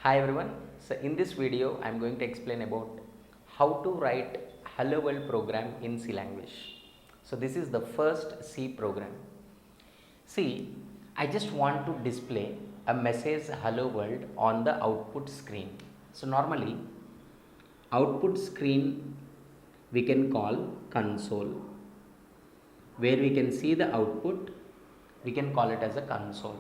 Hi everyone. So in this video I am going to explain about how to write Hello World program in C language. So this is the first C program. See, I just want to display a message Hello World on the output screen. So normally output screen we can call console. Where we can see the output, we can call it as a console.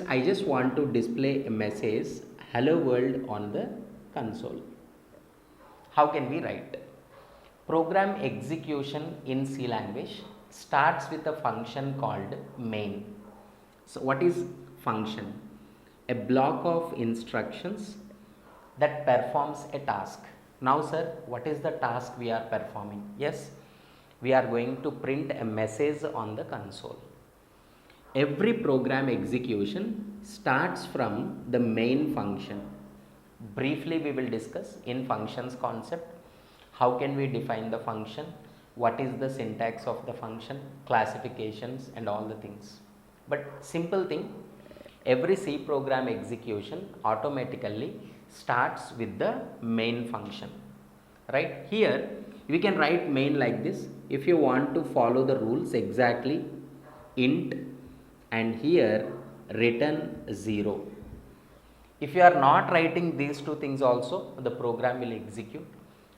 I just want to display a message hello world on the console. How can we write? Program execution in C language starts with a function called main. So what is function? A block of instructions that performs a task. Now sir, what is the task we are performing? Yes, we are going to print a message on the console. Every program execution starts from the main function. Briefly we will discuss in functions concept. How can we define the function? What is the syntax of the function? Classifications and all the things. But simple thing, every C program execution automatically starts with the main function. Right? Here we can write main like this. If you want to follow the rules exactly, int and here return 0. If you are not writing these two things also, the program will execute.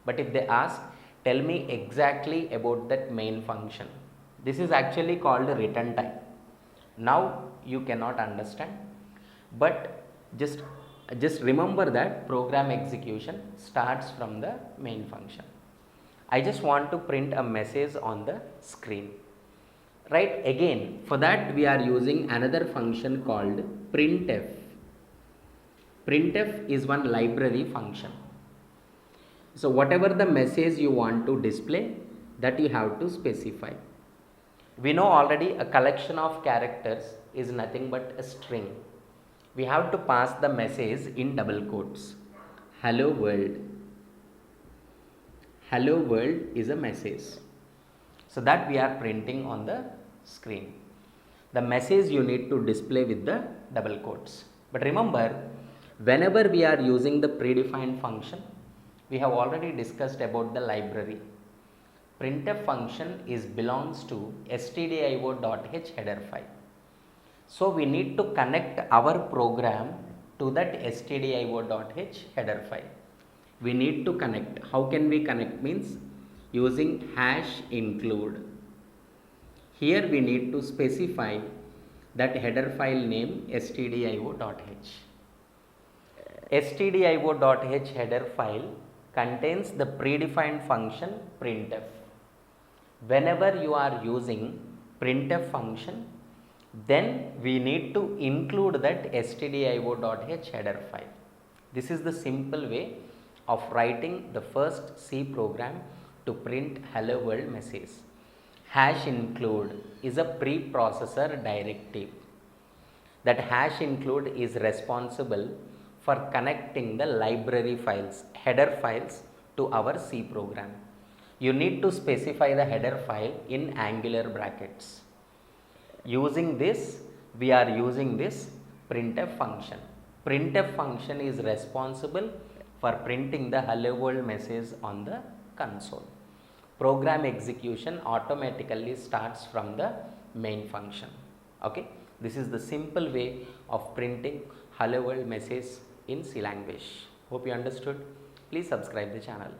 But if they ask, tell me exactly about that main function. This is actually called return type. Now you cannot understand, but just remember that program execution starts from the main function. I just want to print a message on the screen. Right, again for that we are using another function called printf. Printf is one library function. So whatever the message you want to display, that you have to specify. We know already a collection of characters is nothing but a string. We have to pass the message in double quotes. Hello world. Hello world is a message. So that we are printing on the screen. The message you need to display with the double quotes. But remember, whenever we are using the predefined function, we have already discussed about the library. Printf function belongs to stdio.h header file. So we need to connect our program to that stdio.h header file. We need to connect. How can we connect? Means using hash include. Here we need to specify that header file name stdio.h. stdio.h header file contains the predefined function printf. Whenever you are using printf function, then we need to include that stdio.h header file. This is the simple way of writing the first C program to print hello world message. Hash include is a preprocessor directive. That hash include is responsible for connecting the library files, header files to our C program. You need to specify the header file in angular brackets. Using this, we are using this printf function. Printf function is responsible for printing the hello world message on the console. Program execution automatically starts from the main function. Okay, this is the simple way of printing hello world message in C language. Hope you understood. Please subscribe the channel.